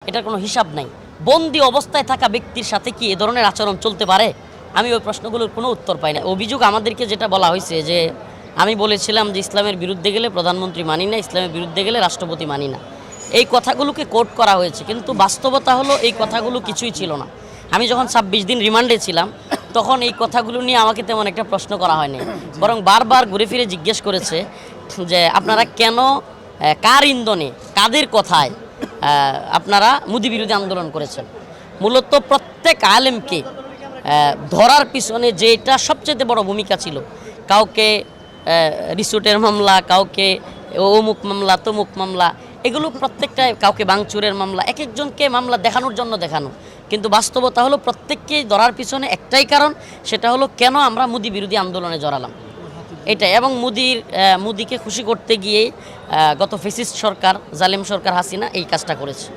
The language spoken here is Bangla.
এটার কোনো হিসাব নাই। বন্দি অবস্থায় থাকা ব্যক্তির সাথে কি এ ধরনের আচরণ চলতে পারে? আমি ওই প্রশ্নগুলোর কোনো উত্তর পাই না। অভিযোগ আমাদেরকে যেটা বলা হয়েছে যে আমি বলেছিলাম যে ইসলামের বিরুদ্ধে গেলে প্রধানমন্ত্রী মানি না, ইসলামের বিরুদ্ধে গেলে রাষ্ট্রপতি মানি না। এই কথাগুলোকে কোট করা হয়েছে, কিন্তু বাস্তবতা হলো এই কথাগুলো কিছুই ছিল না। আমি যখন 26 দিন রিমান্ডে ছিলাম তখন এই কথাগুলো নিয়ে আমাকে তেমন একটা প্রশ্ন করা হয়নি, বরং বারবার ঘুরে ফিরে জিজ্ঞেস করেছে যে আপনারা কেন, কার ইন্ধনে, কাদের কথায় আপনারা মোদি বিরোধী আন্দোলন করেছেন। মূলত প্রত্যেক আলেমকে ধরার পিছনে যেটা সবচেয়ে বড় ভূমিকা ছিল, কাউকে রিসোর্টের মামলা, কাউকে অমুক মামলা, তমুক মামলা, এগুলো প্রত্যেকটা, কাউকে ভাঙচুরের মামলা, এক একজনকে মামলা দেখানোর জন্য দেখানো। কিন্তু বাস্তবতা হলো প্রত্যেককে ধরার পিছনে একটাই কারণ, সেটা হলো কেন আমরা মোদি বিরোধী আন্দোলনে জড়ালাম এটাই। এবং মোদিকে খুশি করতে গিয়ে গত ফ্যাসিস্ট সরকার, জালেম সরকার হাসিনা এই কাজটা করেছে।